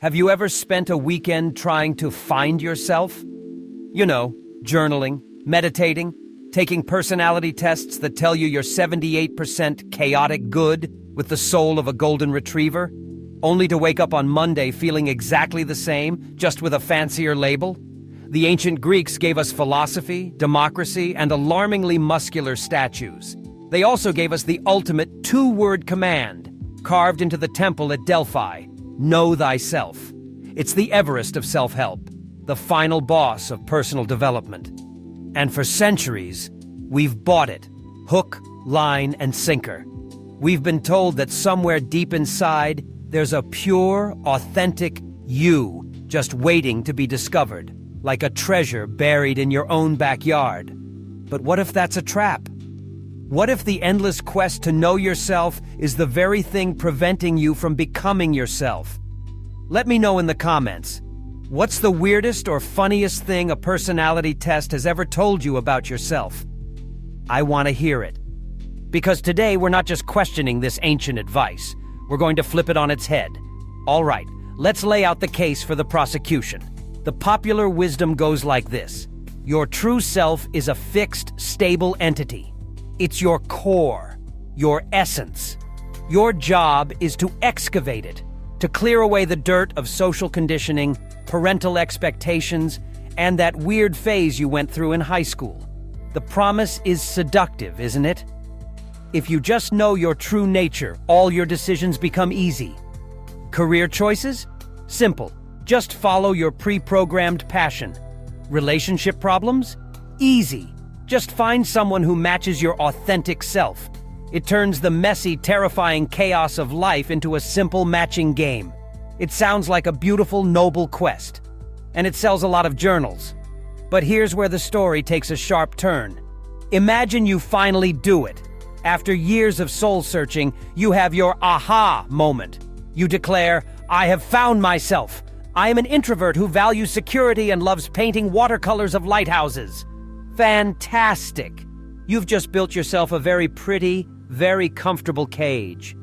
Have you ever spent a weekend trying to find yourself? You know, journaling, meditating, taking personality tests that tell you you're 78% chaotic good with the soul of a golden retriever, only to wake up on Monday feeling exactly the same, just with a fancier label? The ancient Greeks gave us philosophy, democracy, and alarmingly muscular statues. They also gave us the ultimate two-word command, carved into the temple at Delphi: know thyself. It's the Everest of self-help, the final boss of personal development. And for centuries, we've bought it, hook, line, and sinker. We've been told that somewhere deep inside, there's a pure, authentic you just waiting to be discovered, like a treasure buried in your own backyard. But what if that's a trap? What if the endless quest to know yourself is the very thing preventing you from becoming yourself? Let me know in the comments. What's the weirdest or funniest thing a personality test has ever told you about yourself? I want to hear it. Because today we're not just questioning this ancient advice, we're going to flip it on its head. All right, let's lay out the case for the prosecution. The popular wisdom goes like this: your true self is a fixed, stable entity. It's your core, your essence. Your job is to excavate it, to clear away the dirt of social conditioning, parental expectations, and that weird phase you went through in high school. The promise is seductive, isn't it? If you just know your true nature, all your decisions become easy. Career choices? Simple. Just follow your pre-programmed passion. Relationship problems? Easy. Just find someone who matches your authentic self. It turns the messy, terrifying chaos of life into a simple matching game. It sounds like a beautiful, noble quest. And it sells a lot of journals. But here's where the story takes a sharp turn. Imagine you finally do it. After years of soul-searching, you have your aha moment. You declare, "I have found myself. I am an introvert who values security and loves painting watercolors of lighthouses." Fantastic! You've just built yourself a very pretty, very comfortable cage.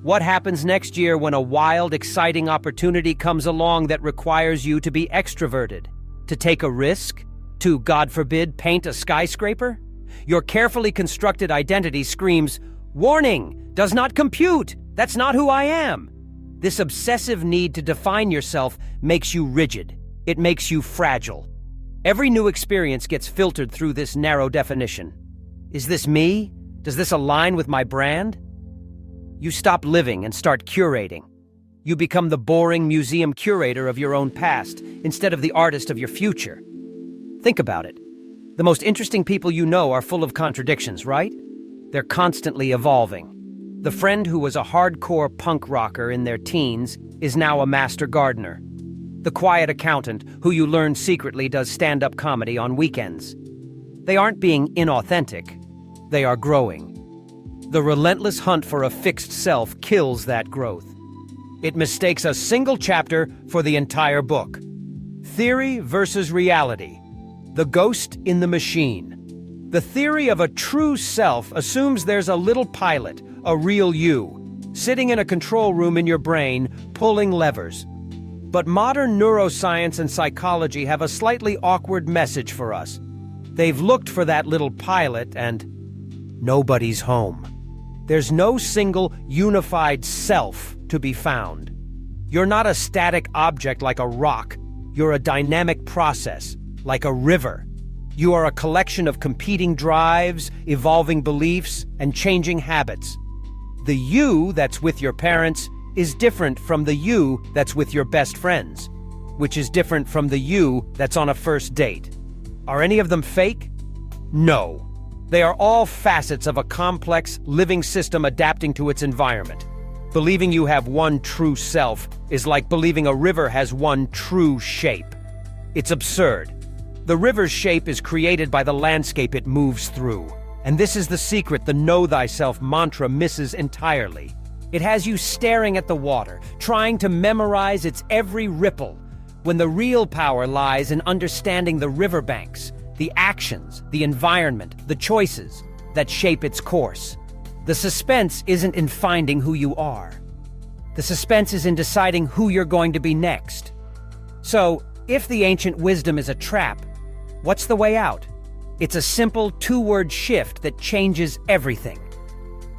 What happens next year when a wild, exciting opportunity comes along that requires you to be extroverted? To take a risk? To, God forbid, paint a skyscraper? Your carefully constructed identity screams, "Warning! Does not compute! That's not who I am!" This obsessive need to define yourself makes you rigid. It makes you fragile. Every new experience gets filtered through this narrow definition. Is this me? Does this align with my brand? You stop living and start curating. You become the boring museum curator of your own past instead of the artist of your future. Think about it. The most interesting people you know are full of contradictions, right? They're constantly evolving. The friend who was a hardcore punk rocker in their teens is now a master gardener. The quiet accountant who you learn secretly does stand-up comedy on weekends. They aren't being inauthentic. They are growing. The relentless hunt for a fixed self kills that growth. It mistakes a single chapter for the entire book. Theory versus reality. The ghost in the machine. The theory of a true self assumes there's a little pilot, a real you, sitting in a control room in your brain, pulling levers. But modern neuroscience and psychology have a slightly awkward message for us. They've looked for that little pilot and nobody's home. There's no single, unified self to be found. You're not a static object like a rock. You're a dynamic process, like a river. You are a collection of competing drives, evolving beliefs, and changing habits. The you that's with your parents is different from the you that's with your best friends, which is different from the you that's on a first date. Are any of them fake? No. They are all facets of a complex, living system adapting to its environment. Believing you have one true self is like believing a river has one true shape. It's absurd. The river's shape is created by the landscape it moves through. And this is the secret the know thyself mantra misses entirely. It has you staring at the water, trying to memorize its every ripple, when the real power lies in understanding the riverbanks, the actions, the environment, the choices that shape its course. The suspense isn't in finding who you are. The suspense is in deciding who you're going to be next. So, if the ancient wisdom is a trap, what's the way out? It's a simple two-word shift that changes everything.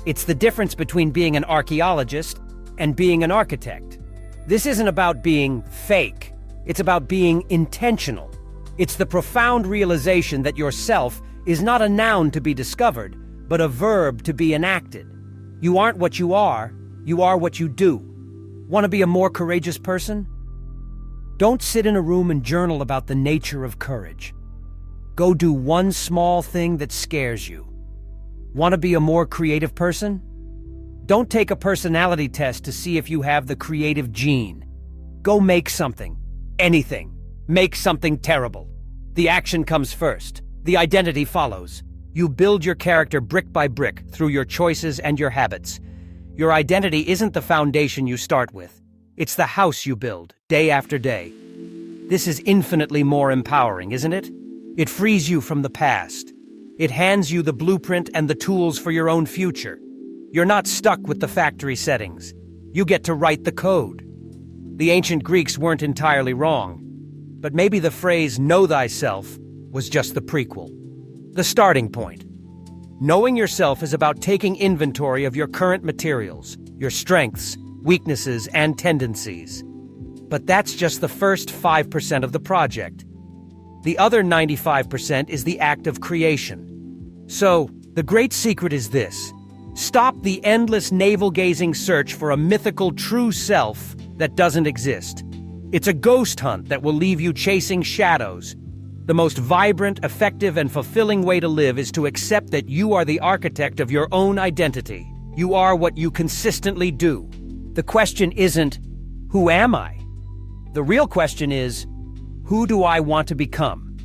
It's the difference between being an archaeologist and being an architect. This isn't about being fake. It's about being intentional. It's the profound realization that yourself is not a noun to be discovered, but a verb to be enacted. You aren't what you are what you do. Want to be a more courageous person? Don't sit in a room and journal about the nature of courage. Go do one small thing that scares you. Want to be a more creative person? Don't take a personality test to see if you have the creative gene. Go make something. Anything. Make something terrible. The action comes first. The identity follows. You build your character brick by brick through your choices and your habits. Your identity isn't the foundation you start with. It's the house you build, day after day. This is infinitely more empowering, isn't it? It frees you from the past. It hands you the blueprint and the tools for your own future. You're not stuck with the factory settings. You get to write the code. The ancient Greeks weren't entirely wrong, but maybe the phrase "know thyself" was just the prequel. The starting point. Knowing yourself is about taking inventory of your current materials, your strengths, weaknesses, and tendencies. But that's just the first 5% of the project. The other 95% is the act of creation. So, the great secret is this. Stop the endless navel-gazing search for a mythical true self that doesn't exist. It's a ghost hunt that will leave you chasing shadows. The most vibrant, effective, and fulfilling way to live is to accept that you are the architect of your own identity. You are what you consistently do. The question isn't, who am I? The real question is, who do I want to become?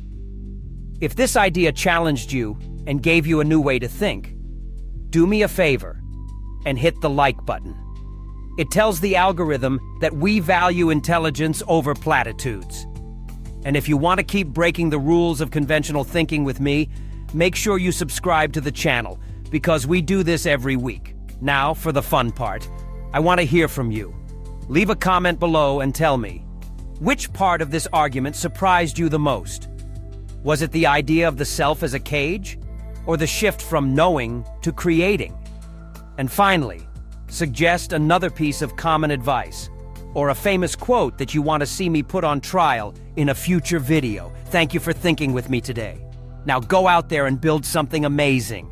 If this idea challenged you and gave you a new way to think, do me a favor and hit the like button. It tells the algorithm that we value intelligence over platitudes. And if you want to keep breaking the rules of conventional thinking with me, make sure you subscribe to the channel, because we do this every week. Now, for the fun part, I want to hear from you. Leave a comment below and tell me, which part of this argument surprised you the most? Was it the idea of the self as a cage, or the shift from knowing to creating? And finally, suggest another piece of common advice, or a famous quote that you want to see me put on trial in a future video. Thank you for thinking with me today. Now go out there and build something amazing.